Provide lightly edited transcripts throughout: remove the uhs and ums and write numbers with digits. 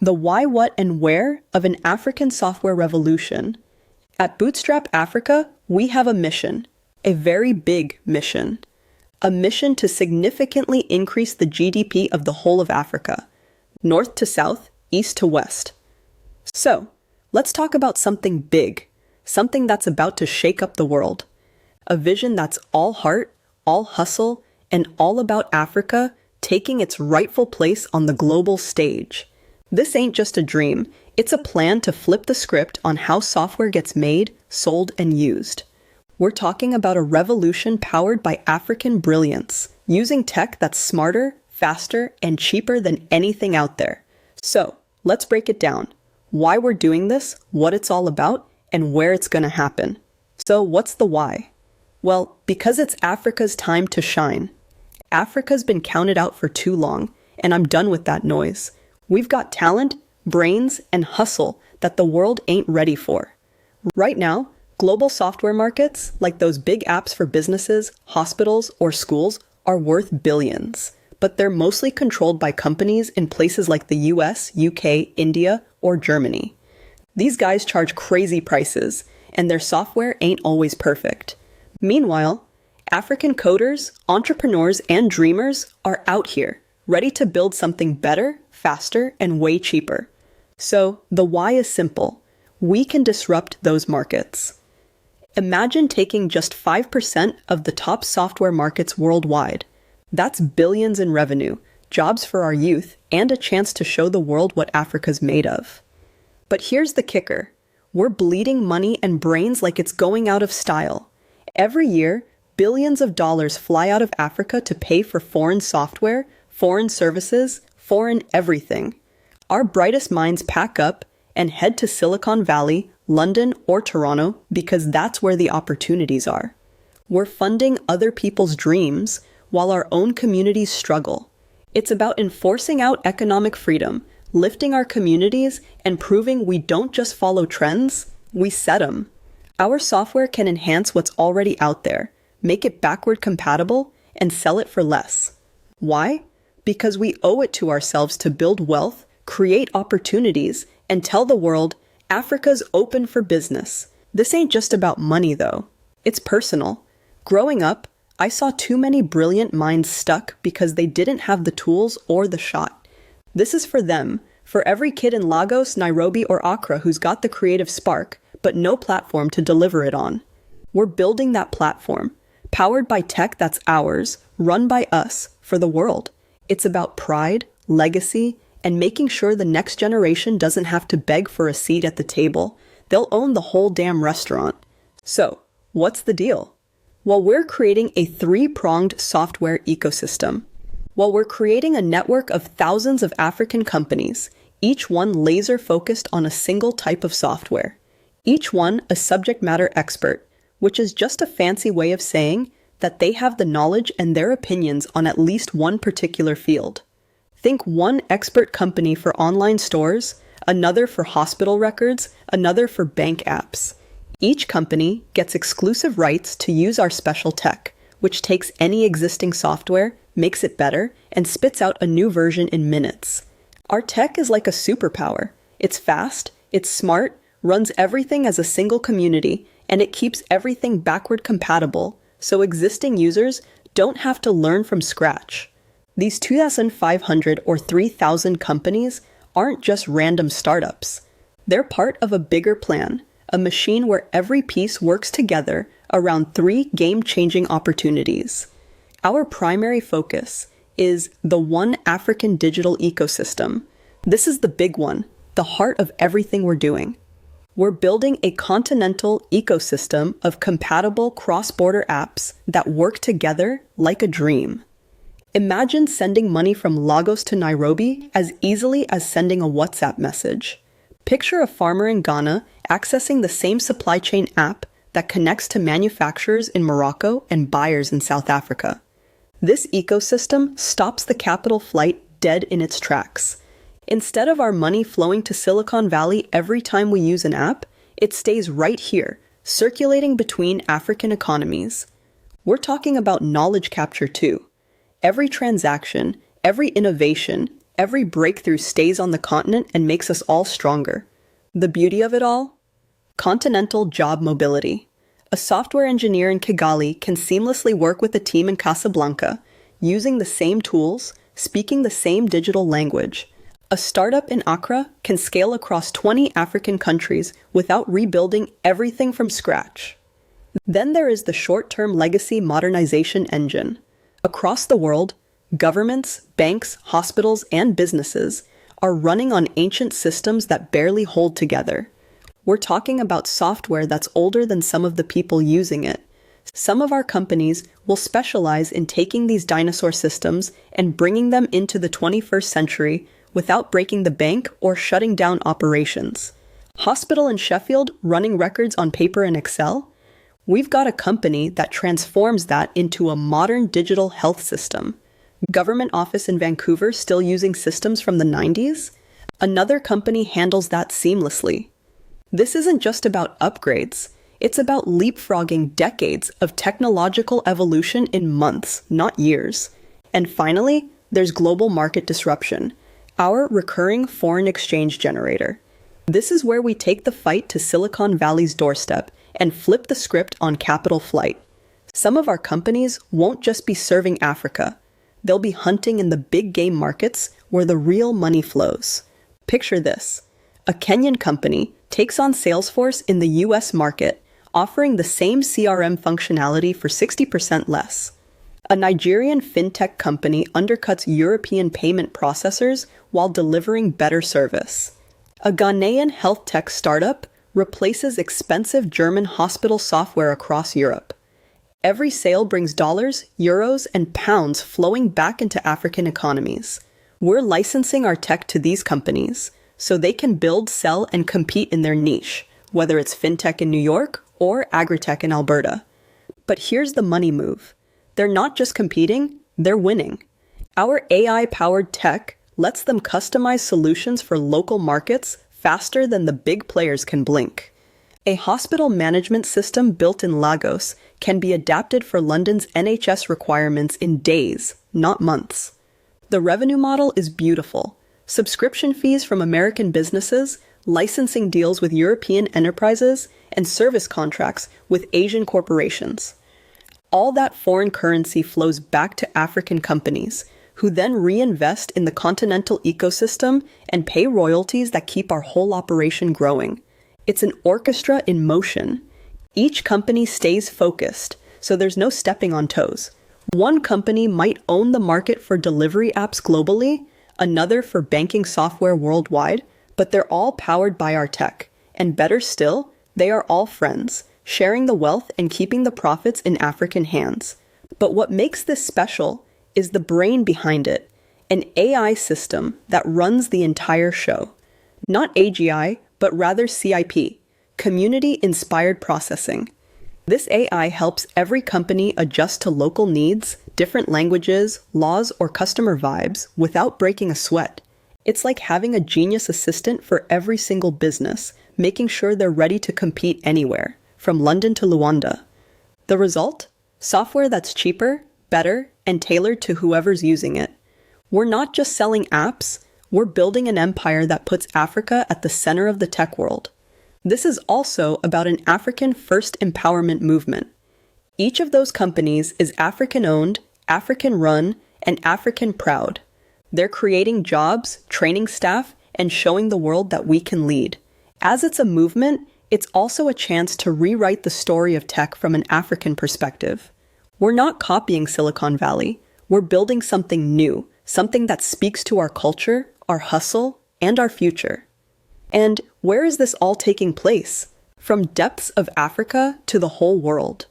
The why, what, and where of an African software revolution. At Bootstrap Africa, we have a mission, a very big mission. A mission to significantly increase the GDP of the whole of Africa, north to south, east to west. So, let's talk about something big, something that's about to shake up the world. A vision that's all heart, all hustle, and all about Africa taking its rightful place on the global stage. This ain't just a dream, it's a plan to flip the script on how software gets made, sold, and used. We're talking about a revolution powered by African brilliance, using tech that's smarter, faster, and cheaper than anything out there. So, let's break it down. Why we're doing this, what it's all about, and where it's gonna happen. So, what's the why? Well, because it's Africa's time to shine. Africa's been counted out for too long, and I'm done with that noise. We've got talent, brains, and hustle that the world ain't ready for. Right now, global software markets, like those big apps for businesses, hospitals, or schools, are worth billions. But they're mostly controlled by companies in places like the US, UK, India, or Germany. These guys charge crazy prices, and their software ain't always perfect. Meanwhile, African coders, entrepreneurs, and dreamers are out here, ready to build something better, faster, and way cheaper. So, the why is simple. We can disrupt those markets. Imagine taking just 5% of the top software markets worldwide. That's billions in revenue, jobs for our youth, and a chance to show the world what Africa's made of. But here's the kicker. We're bleeding money and brains like it's going out of style. Every year, billions of dollars fly out of Africa to pay for foreign software, foreign services, foreign everything. Our brightest minds pack up and head to Silicon Valley, London, or Toronto because that's where the opportunities are. We're funding other people's dreams while our own communities struggle. It's about enforcing out economic freedom, lifting our communities, and proving we don't just follow trends, we set them. Our software can enhance what's already out there, make it backward compatible, and sell it for less. Why? Because we owe it to ourselves to build wealth, create opportunities, and tell the world, Africa's open for business. This ain't just about money, though. It's personal. Growing up, I saw too many brilliant minds stuck because they didn't have the tools or the shot. This is for them, for every kid in Lagos, Nairobi, or Accra who's got the creative spark, but no platform to deliver it on. We're building that platform, powered by tech that's ours, run by us, for the world. It's about pride, legacy, and making sure the next generation doesn't have to beg for a seat at the table. They'll own the whole damn restaurant. So, what's the deal? Well, we're creating a three-pronged software ecosystem. Well, we're creating a network of thousands of African companies, each one laser-focused on a single type of software. Each one a subject matter expert, which is just a fancy way of saying that they have the knowledge and their opinions on at least one particular field. Think one expert company for online stores, another for hospital records, another for bank apps. Each company gets exclusive rights to use our special tech, which takes any existing software, makes it better, and spits out a new version in minutes. Our tech is like a superpower. It's fast, it's smart, runs everything as a single community, and it keeps everything backward compatible, so existing users don't have to learn from scratch. These 2,500 or 3,000 companies aren't just random startups. They're part of a bigger plan, a machine where every piece works together around three game-changing opportunities. Our primary focus is the One African Digital Ecosystem. This is the big one, the heart of everything we're doing. We're building a continental ecosystem of compatible cross-border apps that work together like a dream. Imagine sending money from Lagos to Nairobi as easily as sending a WhatsApp message. Picture a farmer in Ghana accessing the same supply chain app that connects to manufacturers in Morocco and buyers in South Africa. This ecosystem stops the capital flight dead in its tracks. Instead of our money flowing to Silicon Valley every time we use an app, it stays right here, circulating between African economies. We're talking about knowledge capture too. Every transaction, every innovation, Every breakthrough stays on the continent and makes us all stronger. The beauty of it all? Continental job mobility. A software engineer in Kigali can seamlessly work with a team in Casablanca, using the same tools, speaking the same digital language. A startup in Accra can scale across 20 African countries without rebuilding everything from scratch. Then there is the short-term legacy modernization engine. Across the world, governments, banks, hospitals, and businesses are running on ancient systems that barely hold together. We're talking about software that's older than some of the people using it. Some of our companies will specialize in taking these dinosaur systems and bringing them into the 21st century without breaking the bank or shutting down operations. Hospital in Sheffield running records on paper and Excel? We've got a company that transforms that into a modern digital health system. Government office in Vancouver still using systems from the 90s? Another company handles that seamlessly. This isn't just about upgrades. It's about leapfrogging decades of technological evolution in months, not years. And finally, there's global market disruption, our recurring foreign exchange generator. This is where we take the fight to Silicon Valley's doorstep and flip the script on capital flight. Some of our companies won't just be serving Africa. They'll be hunting in the big game markets where the real money flows. Picture this. A Kenyan company takes on Salesforce in the US market, offering the same CRM functionality for 60% less. A Nigerian fintech company undercuts European payment processors while delivering better service. A Ghanaian health tech startup replaces expensive German hospital software across Europe. Every sale brings dollars, euros, and pounds flowing back into African economies. We're licensing our tech to these companies so they can build, sell, and compete in their niche, whether it's fintech in New York or agritech in Alberta. But here's the money move. They're not just competing, they're winning. Our AI-powered tech lets them customize solutions for local markets faster than the big players can blink. A hospital management system built in Lagos can be adapted for London's NHS requirements in days, not months. The revenue model is beautiful. Subscription fees from American businesses, licensing deals with European enterprises, and service contracts with Asian corporations. All that foreign currency flows back to African companies, who then reinvest in the continental ecosystem and pay royalties that keep our whole operation growing. It's an orchestra in motion. Each company stays focused, so there's no stepping on toes. One company might own the market for delivery apps globally, another for banking software worldwide, but they're all powered by our tech. And better still, they are all friends, sharing the wealth and keeping the profits in African hands. But what makes this special is the brain behind it, an AI system that runs the entire show. Not AGI, but rather CIP, Community-Inspired Processing. This AI helps every company adjust to local needs, different languages, laws, or customer vibes without breaking a sweat. It's like having a genius assistant for every single business, making sure they're ready to compete anywhere, from London to Luanda. The result? Software that's cheaper, better, and tailored to whoever's using it. We're not just selling apps, we're building an empire that puts Africa at the center of the tech world. This is also about an African-first empowerment movement. Each of those companies is African-owned, African-run, and African-proud. They're creating jobs, training staff, and showing the world that we can lead. As it's a movement, it's also a chance to rewrite the story of tech from an African perspective. We're not copying Silicon Valley. We're building something new, something that speaks to our culture, our hustle, and our future. And where is this all taking place? From depths of Africa to the whole world.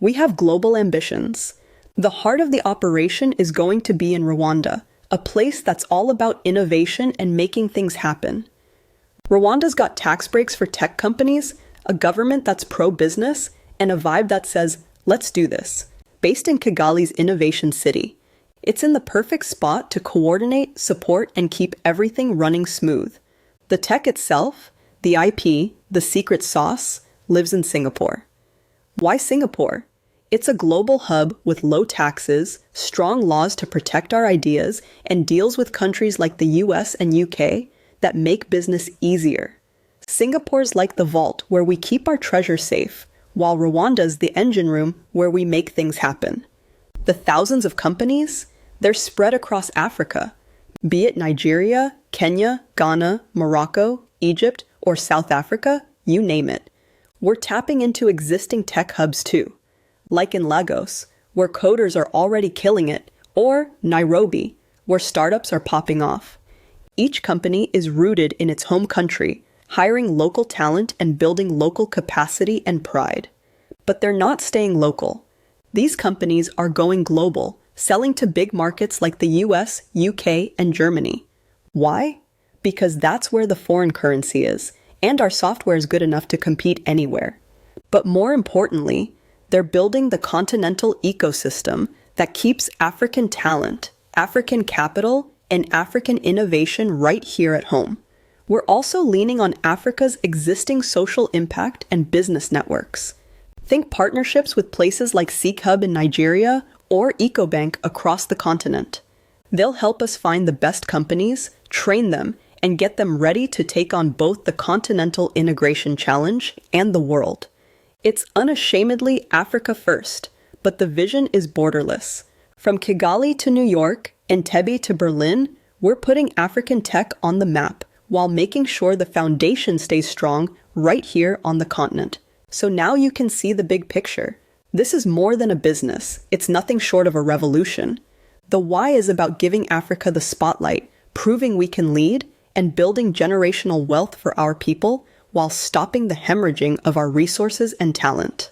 We have global ambitions. The heart of the operation is going to be in Rwanda, a place that's all about innovation and making things happen. Rwanda's got tax breaks for tech companies, a government that's pro-business, and a vibe that says, let's do this. Based in Kigali's Innovation City, it's in the perfect spot to coordinate, support, and keep everything running smooth. The tech itself, the IP, the secret sauce, lives in Singapore. Why Singapore? It's a global hub with low taxes, strong laws to protect our ideas, and deals with countries like the US and UK that make business easier. Singapore's like the vault where we keep our treasure safe, while Rwanda's the engine room where we make things happen. The thousands of companies, they're spread across Africa, be it Nigeria, Kenya, Ghana, Morocco, Egypt, or South Africa, you name it. We're tapping into existing tech hubs too, like in Lagos, where coders are already killing it, or Nairobi, where startups are popping off. Each company is rooted in its home country, hiring local talent and building local capacity and pride. But they're not staying local. These companies are going global, selling to big markets like the US, UK, and Germany. Why? Because that's where the foreign currency is, and our software is good enough to compete anywhere. But more importantly, they're building the continental ecosystem that keeps African talent, African capital, and African innovation right here at home. We're also leaning on Africa's existing social impact and business networks. Think partnerships with places like Seek Hub in Nigeria or EcoBank across the continent. They'll help us find the best companies, train them, and get them ready to take on both the continental integration challenge and the world. It's unashamedly Africa first, but the vision is borderless. From Kigali to New York, Entebbe to Berlin, we're putting African tech on the map while making sure the foundation stays strong right here on the continent. So now you can see the big picture. This is more than a business. It's nothing short of a revolution. The why is about giving Africa the spotlight, proving we can lead, and building generational wealth for our people while stopping the hemorrhaging of our resources and talent.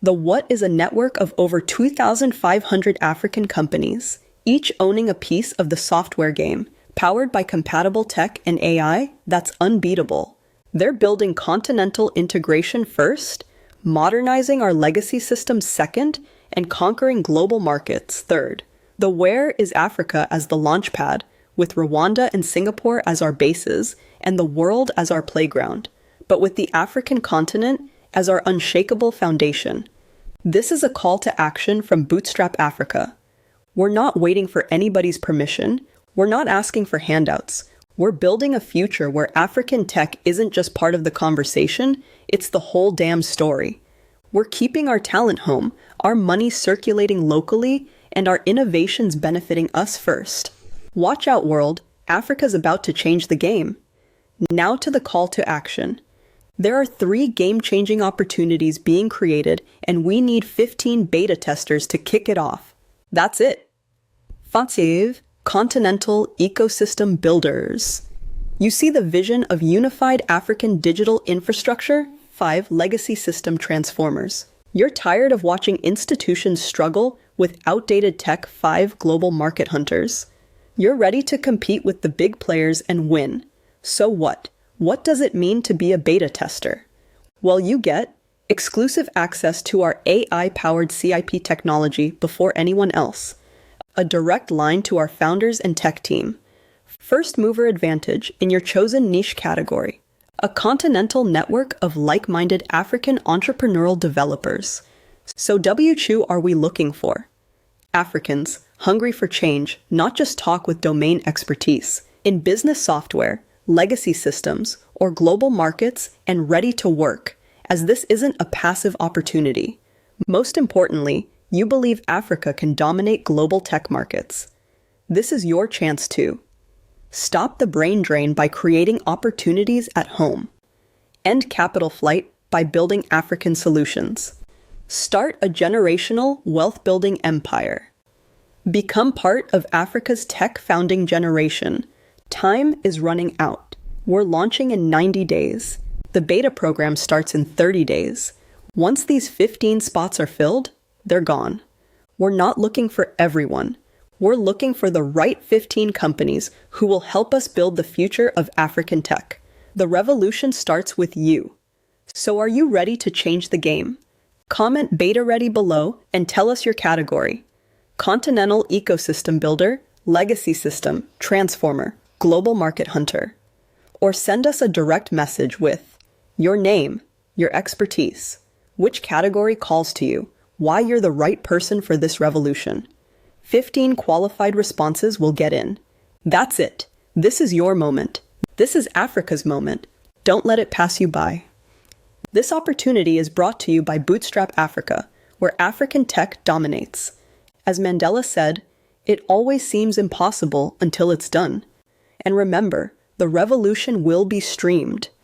The what is a network of over 2,500 African companies, each owning a piece of the software game, powered by compatible tech and AI that's unbeatable. They're building continental integration first, modernizing our legacy systems second, and conquering global markets third. The where is Africa as the launchpad, with Rwanda and Singapore as our bases, and the world as our playground, but with the African continent as our unshakable foundation. This is a call to action from Bootstrap Africa. We're not waiting for anybody's permission. We're not asking for handouts. We're building a future where African tech isn't just part of the conversation, it's the whole damn story. We're keeping our talent home, our money circulating locally, and our innovations benefiting us first. Watch out, world. Africa's about to change the game. Now to the call to action. There are 3 game-changing opportunities being created, and we need 15 beta testers to kick it off. That's it. Fatsiv, Continental Ecosystem Builders. You see the vision of unified African digital infrastructure? 5 legacy system transformers. You're tired of watching institutions struggle with outdated tech? 5 global market hunters. You're ready to compete with the big players and win. So what? What does it mean to be a beta tester? Well, you get exclusive access to our AI-powered CIP technology before anyone else, a direct line to our founders and tech team, first mover advantage in your chosen niche category, a continental network of like-minded African entrepreneurial developers. So WCHU are we looking for? Africans, hungry for change, not just talk with domain expertise, in business software, legacy systems, or global markets, and ready to work, as this isn't a passive opportunity. Most importantly, you believe Africa can dominate global tech markets. This is your chance too. Stop the brain drain by creating opportunities at home. End capital flight by building African solutions. Start a generational wealth-building empire. Become part of Africa's tech founding generation. Time is running out. We're launching in 90 days. The beta program starts in 30 days. Once these 15 spots are filled, they're gone. We're not looking for everyone. We're looking for the right 15 companies who will help us build the future of African tech. The revolution starts with you. So are you ready to change the game? Comment beta ready below and tell us your category. Continental Ecosystem Builder, Legacy System, Transformer, Global Market Hunter. Or send us a direct message with your name, your expertise, which category calls to you, why you're the right person for this revolution. 15 qualified responses will get in. That's it. This is your moment. This is Africa's moment. Don't let it pass you by. This opportunity is brought to you by Bootstrap Africa, where African tech dominates. As Mandela said, it always seems impossible until it's done. And remember, the revolution will be streamed.